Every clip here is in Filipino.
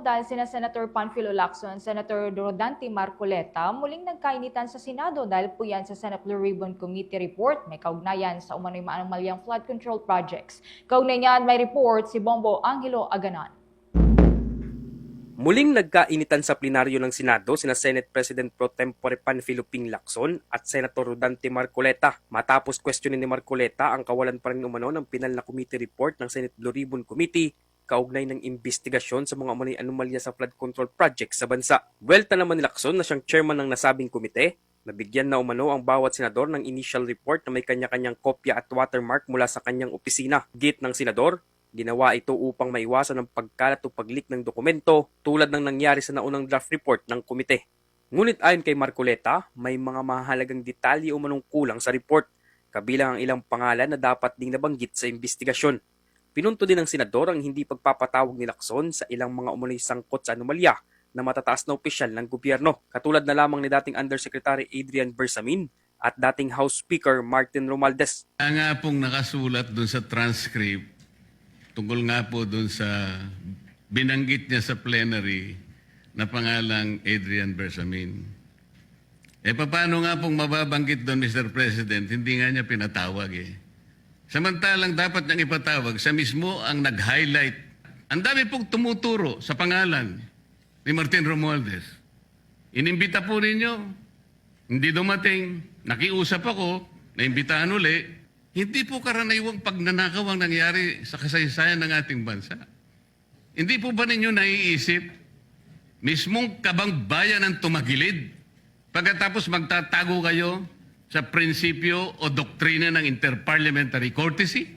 dahil sina Senator Panfilo Lacson, Senator Rodante Marcoleta muling nagkainitan sa Senado dahil po yan sa Senate Blue Ribbon Committee report may kaugnayan sa umano'y maanomalyang flood control projects. Kaugnay niyan may report si Bombo Angelo Aganan. Muling nagkainitan sa plenaryo ng Senado sina Senate President Pro Tempore Panfilo Ping Lacson at Senator Rodante Marcoleta matapos questionin ni Marcoleta ang kawalan pa rin umano ng pinal na committee report ng Senate Blue Ribbon Committee kaugnay ng investigasyon sa mga umano'y anomalya sa flood control projects sa bansa. Buwelta naman ni Lacson na siyang chairman ng nasabing komite, nabigyan na umano ang bawat senador ng initial report na may kanya-kanyang kopya at watermark mula sa kanyang opisina. Git ng senador, ginawa ito upang maiwasan ang pagkalat o pag-leak ng dokumento tulad ng nangyari sa naunang draft report ng komite. Ngunit ayon kay Marcoleta, may mga mahalagang detalye o manong kulang sa report, kabilang ang ilang pangalan na dapat ding nabanggit sa investigasyon. Pinunto din ng senador ang hindi pagpapatawag ni Lacson sa ilang mga umano'y sangkot sa anomalya na matataas na opisyal ng gobyerno, katulad na lamang ni dating Undersecretary Adrian Bersamin at dating House Speaker Martin Romualdez. Nga pong nakasulat doon sa transcript, tungkol nga po doon sa binanggit niya sa plenary na pangalang Adrian Bersamin. Paano nga pong mababanggit doon, Mr. President, hindi nga niya pinatawag Samantalang dapat niyang ipatawag sa mismo ang nag-highlight. Ang dami pong tumuturo sa pangalan ni Martin Romualdez. Inimbita po ninyo, hindi dumating, nakiusap ako, naimbitahan uli. Hindi po karaniwang pagnanakaw ang nangyari sa kasaysayan ng ating bansa. Hindi po ba ninyo naiisip, mismong kabang bayan ang tumagilid, pagkatapos magtatago kayo sa prinsipyo o doktrina ng interparliamentary courtesy?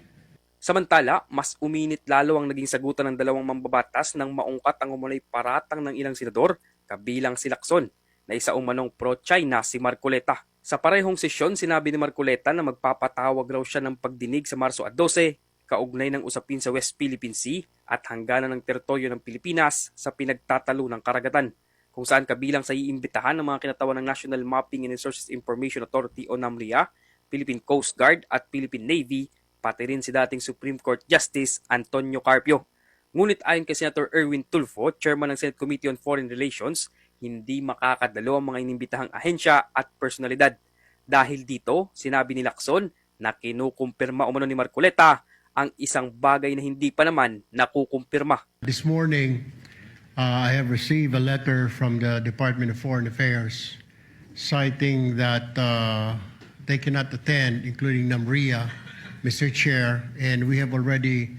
Samantala, mas uminit lalo ang naging sagutan ng dalawang mambabatas nang maungkat ang umunay paratang ng ilang senador, kabilang si Lacson, na isa umanong pro-China si Marcoleta. Sa parehong sesyon, sinabi ni Marcoleta na magpapatawag raw siya ng pagdinig sa Marso 12, kaugnay ng usapin sa West Philippine Sea at hangganan ng teritoryo ng Pilipinas sa pinagtatalo ng karagatan, kung saan kabilang sa iimbitahan ng mga kinatawan ng National Mapping and Resources Information Authority o NAMRIA, Philippine Coast Guard at Philippine Navy, pati rin si dating Supreme Court Justice Antonio Carpio. Ngunit ayon kay Senator Erwin Tulfo, chairman ng Senate Committee on Foreign Relations, hindi makakadalo ang mga inimbitahang ahensya at personalidad. Dahil dito, sinabi ni Lacson na kinukumpirma umano ni Marcoleta ang isang bagay na hindi pa naman nakukumpirma. This morning, I have received a letter from the Department of Foreign Affairs citing that they cannot attend, including NAMRIA, Mr. Chair, and we have already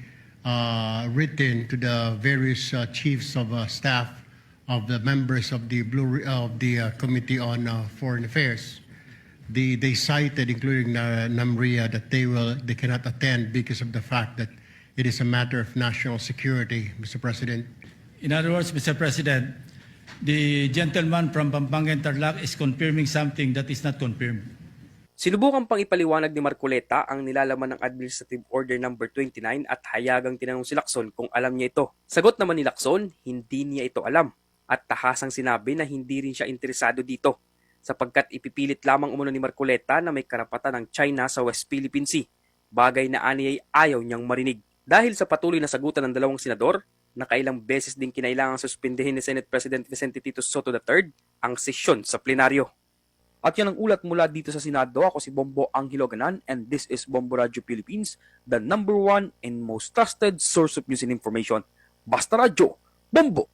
written to the various chiefs of staff of the members of the Committee on Foreign Affairs. They cited, including NAMRIA, that they cannot attend because of the fact that it is a matter of national security, Mr. President. In other words, Mr. President, the gentleman from Pampanga and Tarlac is confirming something that is not confirmed. Sinubukan pang ipaliwanag ni Marcoleta ang nilalaman ng Administrative Order No. 29 at hayagang tinanong si Lacson kung alam niya ito. Sagot naman ni Lacson, hindi niya ito alam at tahasang sinabi na hindi rin siya interesado dito sapagkat ipipilit lamang umano ni Marcoleta na may karapatan ng China sa West Philippine Sea, bagay na aniyay ayaw niyang marinig. Dahil sa patuloy na sagutan ng dalawang senador, nakailang beses din kinailangang suspindihin ni Senate President Vicente Tito Soto III ang sesyon sa plenaryo. At yan ang ulat mula dito sa Senado. Ako si Bombo Angelo Aganan and this is Bombo Radio Philippines, the #1 and most trusted source of news and information. Basta Radio, Bombo!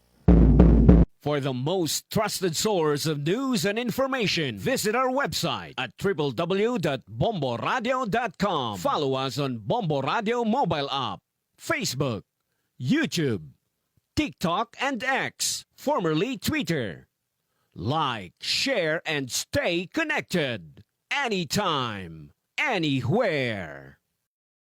For the most trusted source of news and information, visit our website at www.bomboradio.com. Follow us on Bombo Radio mobile app, Facebook, YouTube, TikTok, and X, formerly Twitter. Like, share, and stay connected. Anytime, anywhere.